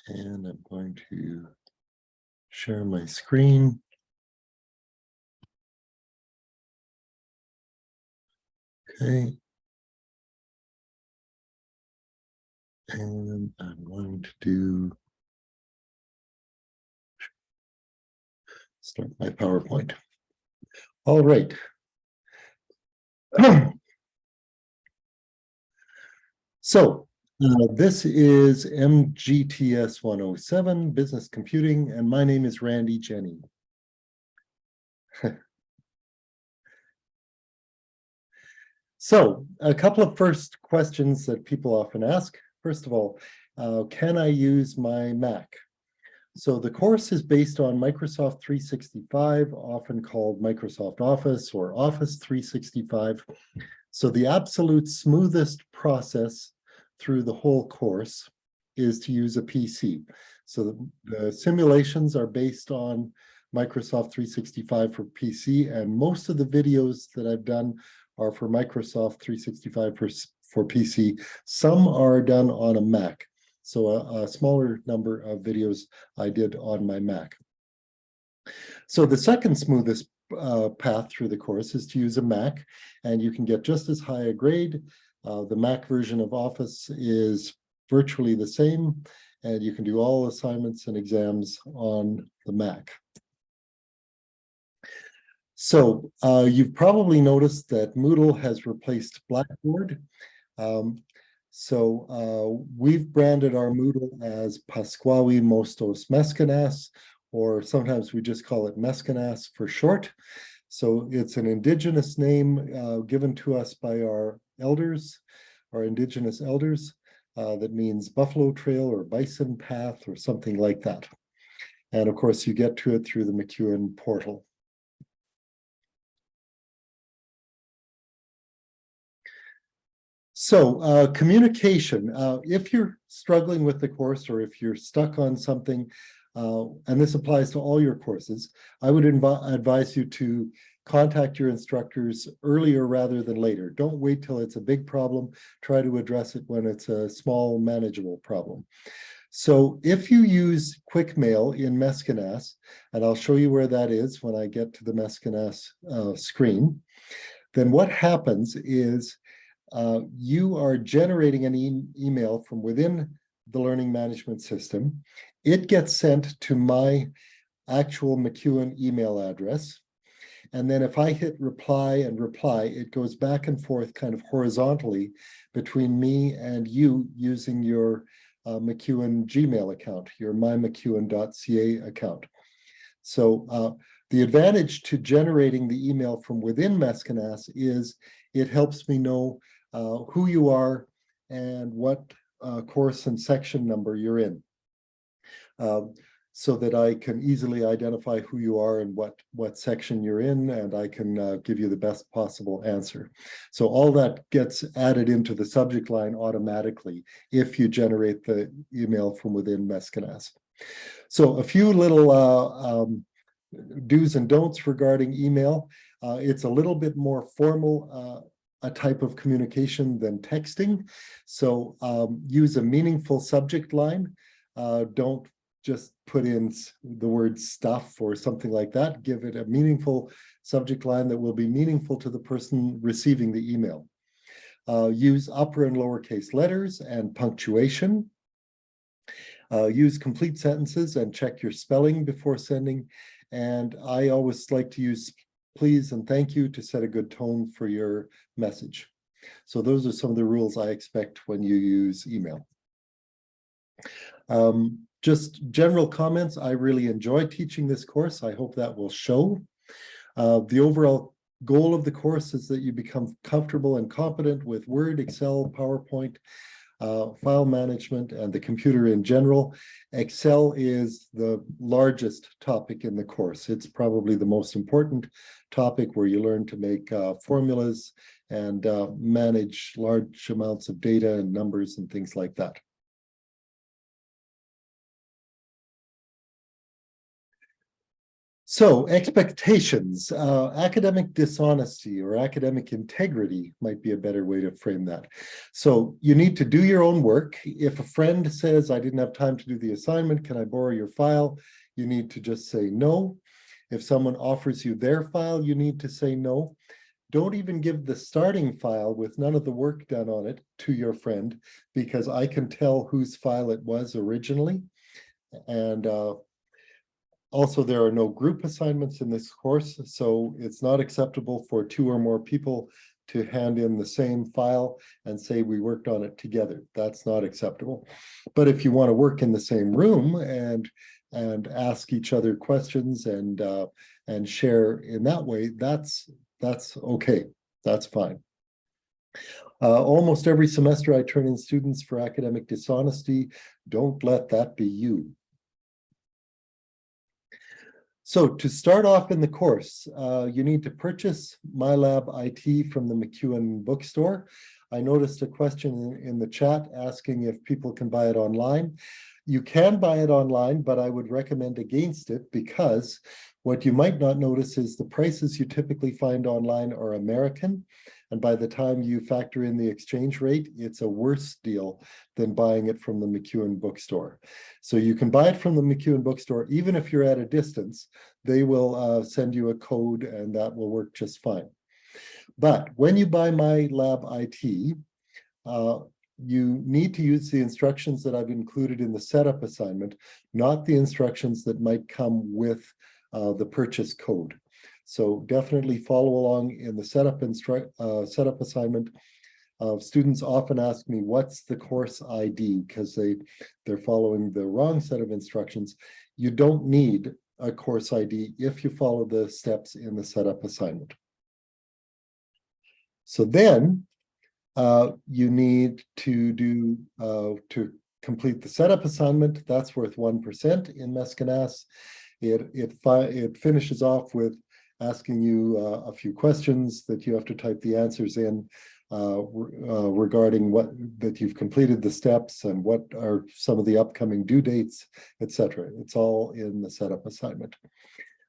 And I'm going to share my screen. Okay. And I'm going to start my PowerPoint. All right. So this is MGTS 107, Business Computing, and my name is Randy Jenny. So a couple of first questions that people often ask. First of all, can I use my Mac? So the course is based on Microsoft 365, often called Microsoft Office or Office 365. So the absolute smoothest process through the whole course is to use a PC. So the simulations are based on Microsoft 365 for PC, and most of the videos that I've done are for Microsoft 365 for PC. Some are done on a Mac. So a smaller number of videos I did on my Mac. So the second smoothest path through the course is to use a Mac, and you can get just as high a grade. The Mac version of Office is virtually the same, and you can do all assignments and exams on the Mac. So you've probably noticed that Moodle has replaced Blackboard. We've branded our Moodle as Pascuawi Mostos Mescanas, or sometimes we just call it Mescanas for short. So it's an indigenous name given to us by our elders, our indigenous elders, that means buffalo trail or bison path or something like that. And of course, you get to it through the MacEwan portal. So communication, if you're struggling with the course or if you're stuck on something, and this applies to all your courses, I would advise you to contact your instructors earlier rather than later. Don't wait till it's a big problem. Try to address it when it's a small, manageable problem. So if you use QuickMail in Mescanas, and I'll show you where that is when I get to the Mescanas screen, then what happens is you are generating an email from within the learning management system. It gets sent to my actual MacEwan email address. And then if I hit reply and reply, it goes back and forth kind of horizontally between me and you using your MacEwan Gmail account, your mymacEwan.ca account. So the advantage to generating the email from within Mescanas is it helps me know who you are and what course and section number you're in, so that I can easily identify who you are and what section you're in, and I can give you the best possible answer. So all that gets added into the subject line automatically if you generate the email from within Mescanas. So a few little do's and don'ts regarding email. It's a little bit more formal a type of communication than texting. So use a meaningful subject line. Don't just put in the word stuff or something like that. Give it a meaningful subject line that will be meaningful to the person receiving the email. Use upper and lowercase letters and punctuation. Use complete sentences and check your spelling before sending. And I always like to use please and thank you to set a good tone for your message. So those are some of the rules I expect when you use email. Just general comments. I really enjoy teaching this course. I hope that will show. The overall goal of the course is that you become comfortable and competent with Word, Excel, PowerPoint, file management, and the computer in general. Excel is the largest topic in the course. It's probably the most important topic where you learn to make formulas and manage large amounts of data and numbers and things like that. So expectations, academic dishonesty or academic integrity might be a better way to frame that. So you need to do your own work. If a friend says, I didn't have time to do the assignment, can I borrow your file? You need to just say no. If someone offers you their file, you need to say no. Don't even give the starting file with none of the work done on it to your friend, because I can tell whose file it was originally. And also, there are no group assignments in this course, so it's not acceptable for 2 or more people to hand in the same file and say we worked on it together. That's not acceptable. But if you want to work in the same room and ask each other questions and share in that way, that's okay. That's fine. Almost every semester I turn in students for academic dishonesty. Don't let that be you. So to start off in the course, you need to purchase MyLab IT from the MacEwan bookstore. I noticed a question in the chat asking if people can buy it online. You can buy it online, but I would recommend against it, because what you might not notice is the prices you typically find online are American. And by the time you factor in the exchange rate, it's a worse deal than buying it from the MacEwan bookstore. So you can buy it from the MacEwan bookstore, even if you're at a distance. They will send you a code and that will work just fine. But when you buy MyLab IT, you need to use the instructions that I've included in the setup assignment, not the instructions that might come with the purchase code. So definitely follow along in the setup assignment. Students often ask me, what's the course ID? Because they're following the wrong set of instructions. You don't need a course ID if you follow the steps in the setup assignment. So then you need to do to complete the setup assignment. That's worth 1% in Mescanas. It finishes off with asking you a few questions that you have to type the answers in regarding that you've completed the steps and what are some of the upcoming due dates, etc. It's all in the setup assignment.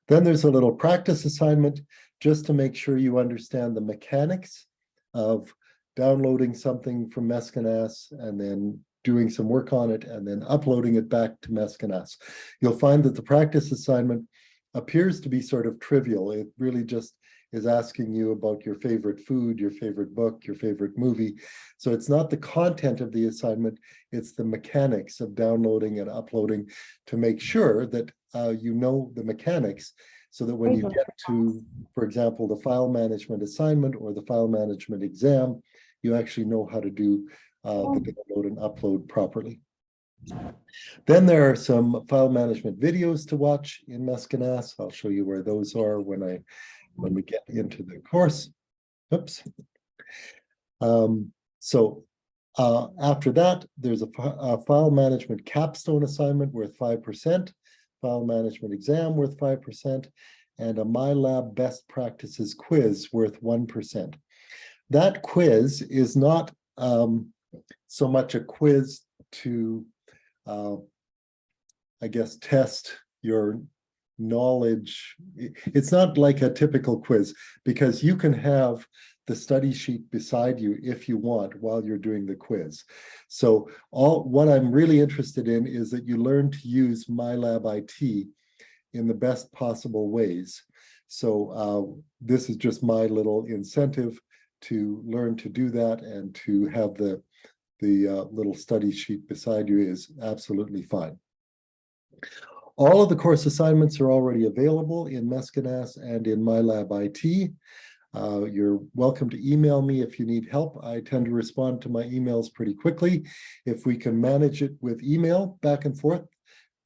Then there's a little practice assignment just to make sure you understand the mechanics of downloading something from Mescanas and then doing some work on it and then uploading it back to Mescanas. You'll find that the practice assignment appears to be sort of trivial. It really just is asking you about your favorite food, your favorite book, your favorite movie. So it's not the content of the assignment, it's the mechanics of downloading and uploading to make sure that you know the mechanics, so that when you get to, for example, the file management assignment or the file management exam, you actually know how to do the download and upload properly. Then there are some file management videos to watch in Mescanas. I'll show you where those are when we get into the course. Oops. After that, there's a file management capstone assignment worth 5%, file management exam worth 5%, and a MyLab best practices quiz worth 1%. That quiz is not so much a quiz to, I guess, test your knowledge. It's not like a typical quiz, because you can have the study sheet beside you if you want while you're doing the quiz. So what I'm really interested in is that you learn to use MyLab IT in the best possible ways. So this is just my little incentive to learn to do that, and to have the little study sheet beside you is absolutely fine. All of the course assignments are already available in Mescanas and in MyLab IT. You're welcome to email me if you need help. I tend to respond to my emails pretty quickly. If we can manage it with email back and forth,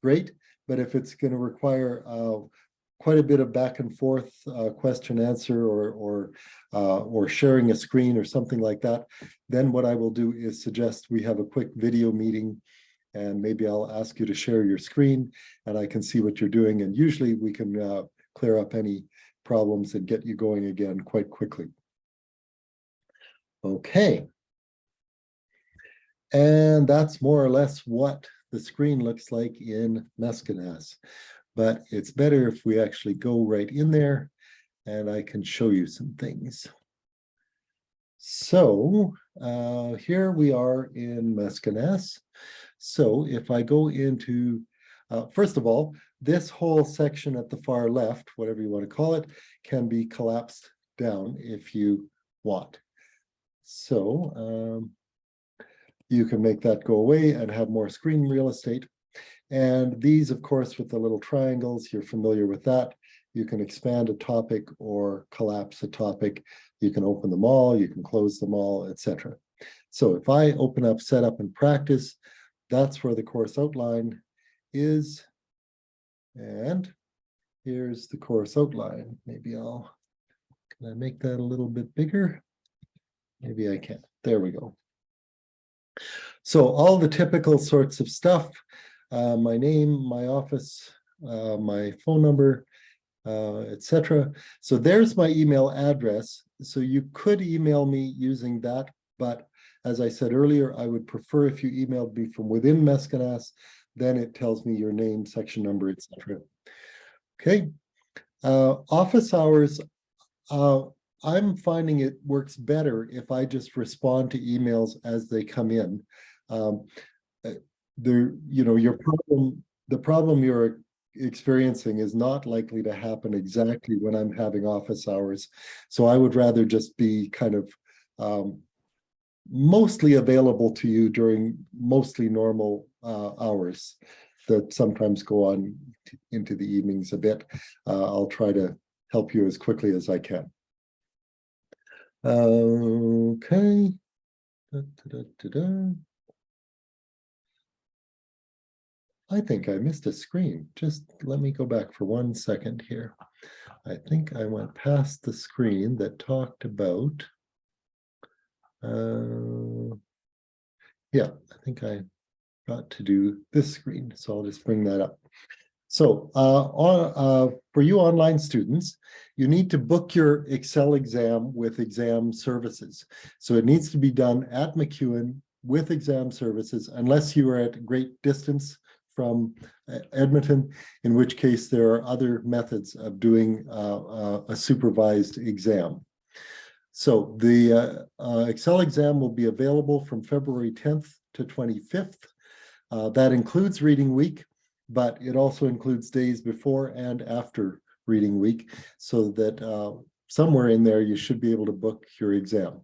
great. But if it's going to require quite a bit of back and forth question answer or sharing a screen or something like that, then what I will do is suggest we have a quick video meeting, and maybe I'll ask you to share your screen and I can see what you're doing, and usually we can clear up any problems and get you going again quite quickly. Okay. And that's more or less what the screen looks like in Mescanas. but it's better if we actually go right in there and I can show you some things. So here we are in Mescanas. So if I go into, first of all, this whole section at the far left, whatever you want to call it, can be collapsed down if you want. So you can make that go away and have more screen real estate. And these, of course, with the little triangles, you're familiar with that. You can expand a topic or collapse a topic. You can open them all, you can close them all, etc. So if I open up setup and practice, that's where the course outline is. And here's the course outline. Maybe can I make that a little bit bigger? Maybe I can. There we go. So all the typical sorts of stuff, my name, my office, my phone number, etc. So there's my email address. So you could email me using that, but as I said earlier, I would prefer if you emailed me from within Mescanas, then it tells me your name, section number, etc. Okay. Office hours, I'm finding it works better if I just respond to emails as they come in. The problem you're experiencing is not likely to happen exactly when I'm having office hours. So I would rather just be kind of mostly available to you during mostly normal hours that sometimes go on into the evenings a bit. I'll try to help you as quickly as I can. Okay. I think I missed a screen. Just let me go back for 1 second here. I think I went past the screen that talked about, yeah, I think I got to do this screen. So I'll just bring that up. So for you online students, you need to book your Excel exam with exam services. So it needs to be done at MacEwan with exam services, unless you are at great distance from Edmonton, in which case there are other methods of doing a supervised exam. So the Excel exam will be available from February 10th to 25th. That includes reading week, but it also includes days before and after reading week, so that somewhere in there you should be able to book your exam.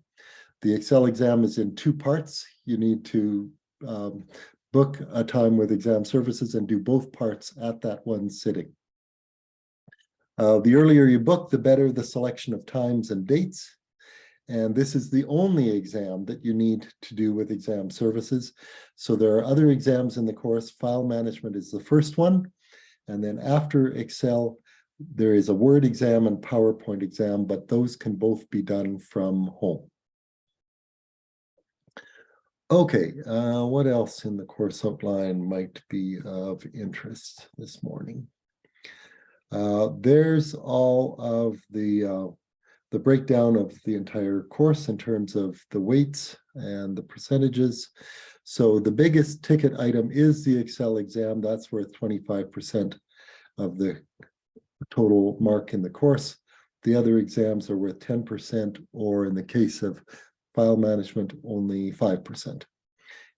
The Excel exam is in 2 parts. You need to book a time with exam services and do both parts at that one sitting. The earlier you book, the better the selection of times and dates. And this is the only exam that you need to do with exam services. So there are other exams in the course. File management is the first one. And then after Excel, there is a Word exam and PowerPoint exam, but those can both be done from home. Okay, what else in the course outline might be of interest this morning? There's all of the breakdown of the entire course in terms of the weights and the percentages. So the biggest ticket item is the Excel exam. That's worth 25% of the total mark in the course. The other exams are worth 10%, or in the case of file management, only 5%.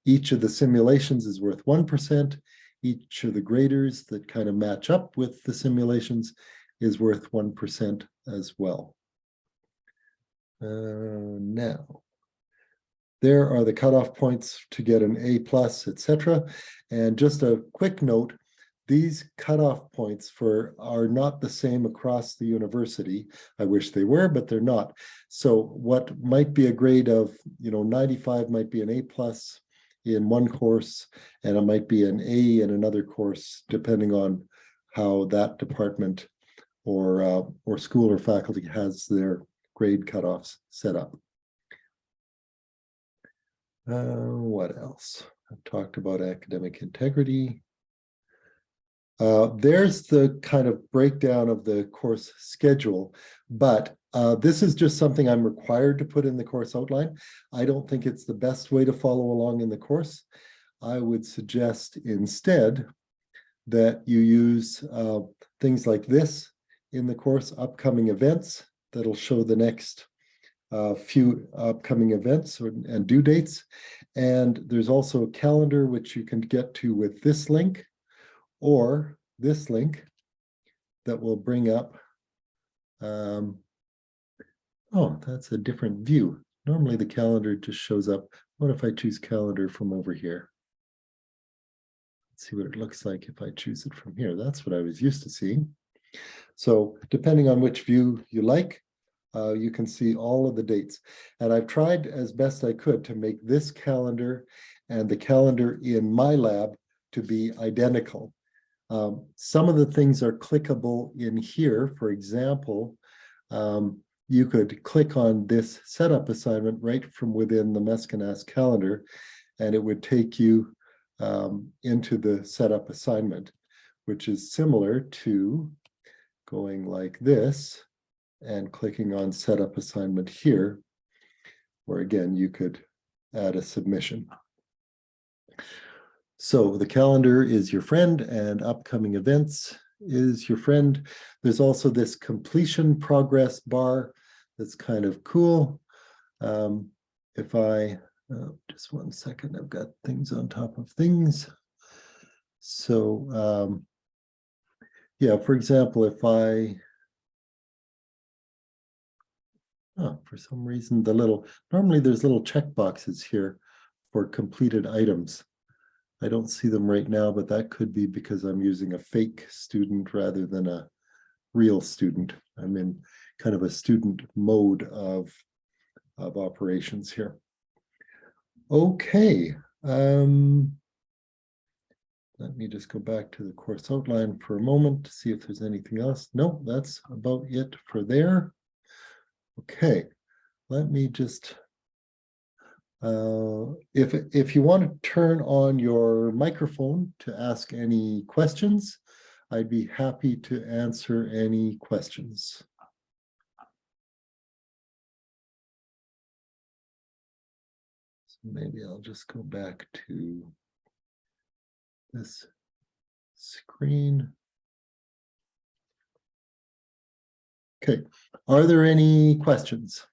Each of the simulations is worth 1%. Each of the graders that kind of match up with the simulations is worth 1% as well. Now, there are the cutoff points to get an A+, etc. And just a quick note, these cutoff points are not the same across the university. I wish they were, but they're not. So what might be a grade of, 95 might be an A+ in one course, and it might be an A in another course, depending on how that department or school or faculty has their grade cutoffs set up. What else? I've talked about academic integrity. There's the kind of breakdown of the course schedule, but this is just something I'm required to put in the course outline. I don't think it's the best way to follow along in the course. I would suggest instead that you use things like this in the course, upcoming events, that'll show the next few upcoming events and due dates. And there's also a calendar which you can get to with this link or this link that will bring up. Oh, that's a different view. Normally the calendar just shows up. What if I choose calendar from over here? Let's see what it looks like if I choose it from here. That's what I was used to seeing. So depending on which view you like, you can see all of the dates. And I've tried as best I could to make this calendar and the calendar in MyLab to be identical. Some of the things are clickable in here. For example, you could click on this setup assignment right from within the Mescanas calendar, and it would take you into the setup assignment, which is similar to going like this and clicking on setup assignment here, where again, you could add a submission. So the calendar is your friend and upcoming events is your friend. There's also this completion progress bar that's kind of cool. If I, just one second, I've got things on top of things. So yeah, for example, if I, for some reason, normally there's little check boxes here for completed items. I don't see them right now, but that could be because I'm using a fake student rather than a real student. I'm in kind of a student mode of operations here. Okay. Let me just go back to the course outline for a moment to see if there's anything else. No, that's about it for there. Okay, let me just, if you want to turn on your microphone to ask any questions, I'd be happy to answer any questions. So maybe I'll just go back to this screen. Okay, are there any questions?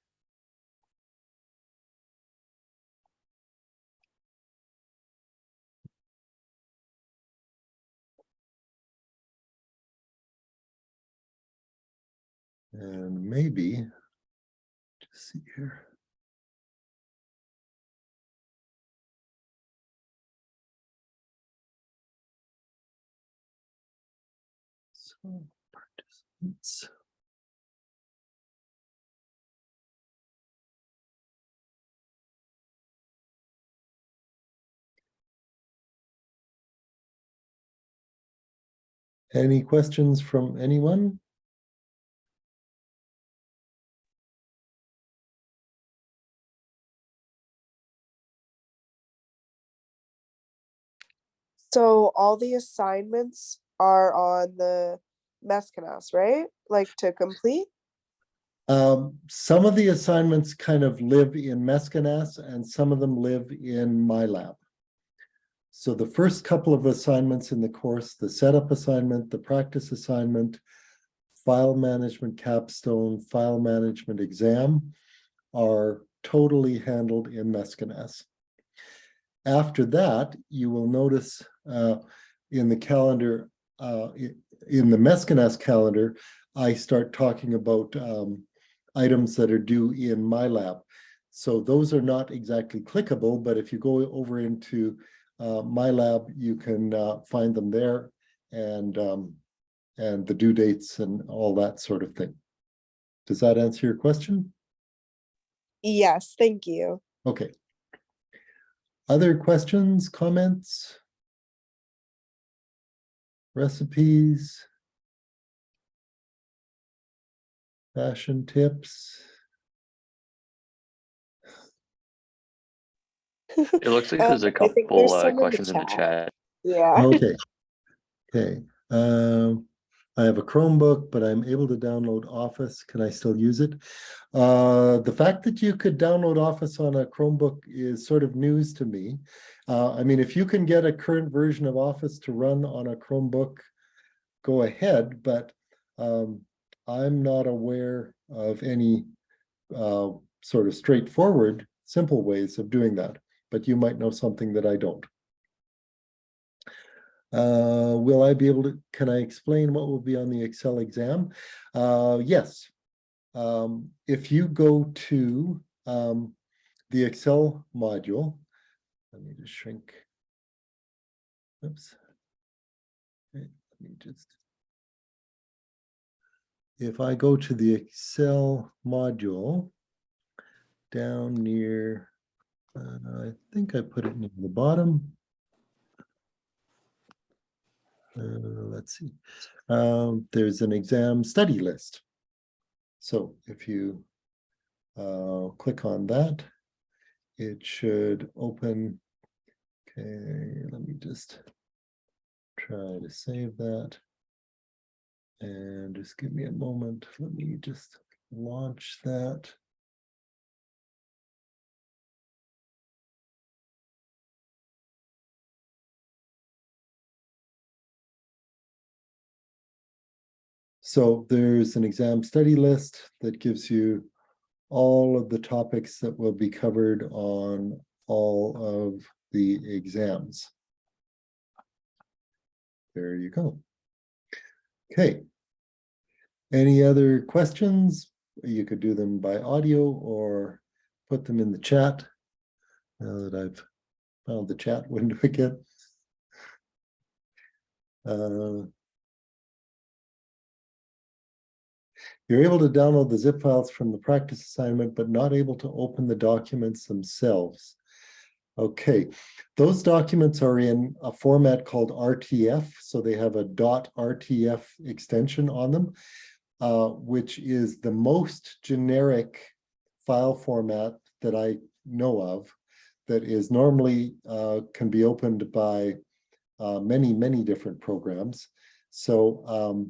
And maybe, just see here. So participants. Any questions from anyone? So all the assignments are on the Mescanas, right? Like to complete? Some of the assignments kind of live in Mescanas and some of them live in MyLab. So the first couple of assignments in the course, the setup assignment, the practice assignment, file management capstone, file management exam are totally handled in Mescanas. After that, you will notice in the calendar, in the Mescanas calendar, I start talking about items that are due in MyLab. So those are not exactly clickable, but if you go over into MyLab, you can find them there and the due dates and all that sort of thing. Does that answer your question? Yes, thank you. Okay. Other questions, comments? Recipes? Fashion tips? It looks like there's a I think there's couple some questions in the chat. Yeah. Okay. Okay. I have a Chromebook, but I'm able to download Office. Can I still use it? The fact that you could download Office on a Chromebook is sort of news to me. I mean, if you can get a current version of Office to run on a Chromebook, go ahead, but I'm not aware of any sort of straightforward, simple ways of doing that, but you might know something that I don't. Will I be able to, can I explain what will be on the Excel exam? Yes. If you go to the Excel module, let me just shrink. Oops. Okay, let me just. If I go to the Excel module down near, I think I put it near the bottom. Let's see. There's an exam study list. So if you click on that, it should open. Okay, let me just try to save that. And just give me a moment. Let me just launch that. So there's an exam study list that gives you all of the topics that will be covered on all of the exams. There you go. Okay. Any other questions? You could do them by audio or put them in the chat. Now that I've found the chat window again. You're able to download the zip files from the practice assignment, but not able to open the documents themselves. Okay, those documents are in a format called RTF, so they have a .rtf extension on them, which is the most generic file format that I know of that is normally can be opened by many different programs. So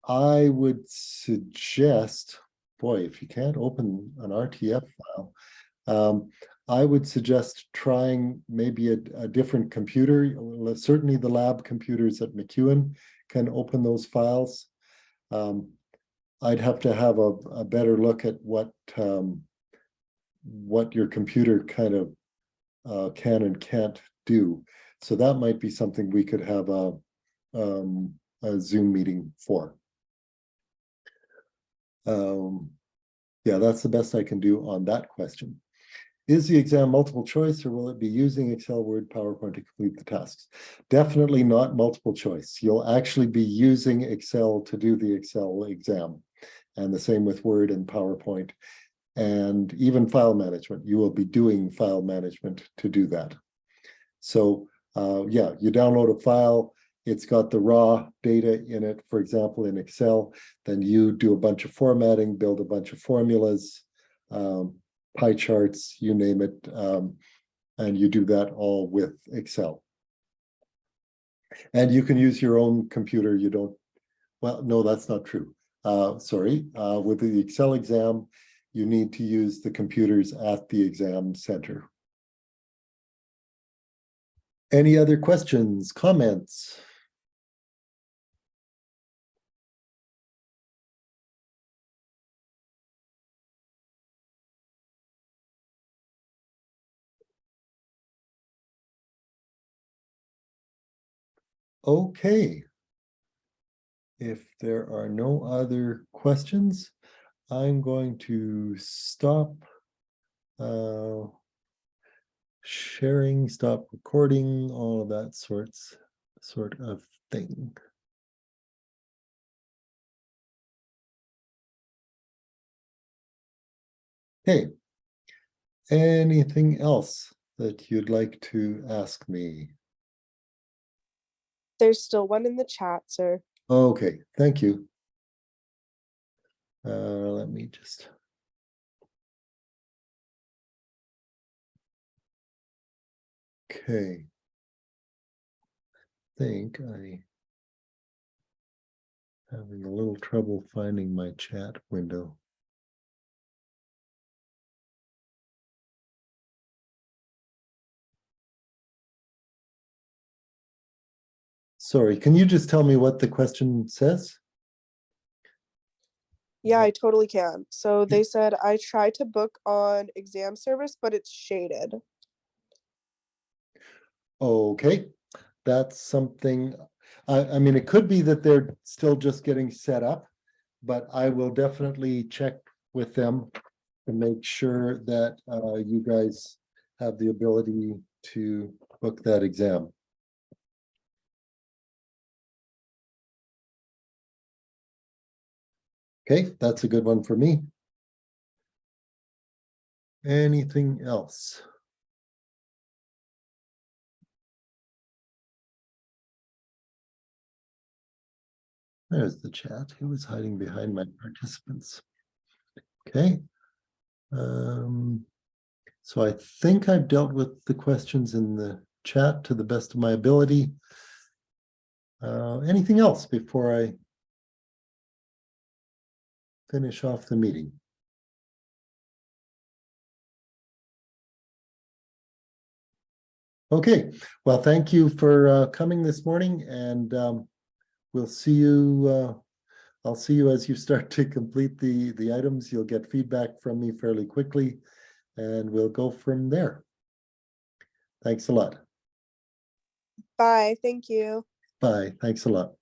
I would suggest, boy, if you can't open an RTF file, I would suggest trying maybe a different computer. Certainly the lab computers at MacEwan can open those files. I'd have to have a better look at what your computer kind of can and can't do. So that might be something we could have a Zoom meeting for. Yeah, that's the best I can do on that question. Is the exam multiple choice, or will it be using Excel, Word, PowerPoint to complete the tasks? Definitely not multiple choice. You'll actually be using Excel to do the Excel exam, and the same with Word and PowerPoint, and even file management. You will be doing file management to do that. So yeah, you download a file, it's got the raw data in it, for example, in Excel, then you do a bunch of formatting, build a bunch of formulas, pie charts, you name it, and you do that all with Excel. And you can use your own computer. You don't, well, no, that's not true. Sorry, with the Excel exam, you need to use the computers at the exam center. Any other questions, comments? Okay. If there are no other questions, I'm going to stop sharing, stop recording, all of that sort of thing. Okay. Anything else that you'd like to ask me? There's still one in the chat, sir. Okay, thank you. Let me just. Okay. Think I Having a little trouble finding my chat window. Sorry, can you just tell me what the question says? Yeah, I totally can. So they said I tried to book on exam service, but it's shaded. Okay, that's something, I mean, it could be that they're still just getting set up, but I will definitely check with them to make sure that you guys have the ability to book that exam. Okay, that's a good one for me. Anything else? There's the chat. Who was hiding behind my participants? Okay. So I think I've dealt with the questions in the chat to the best of my ability. Anything else before I finish off the meeting? Okay, well, thank you for coming this morning, and we'll see you. I'll see you as you start to complete the items. You'll get feedback from me fairly quickly, and we'll go from there. Thanks a lot. Bye. Thank you. Bye. Thanks a lot.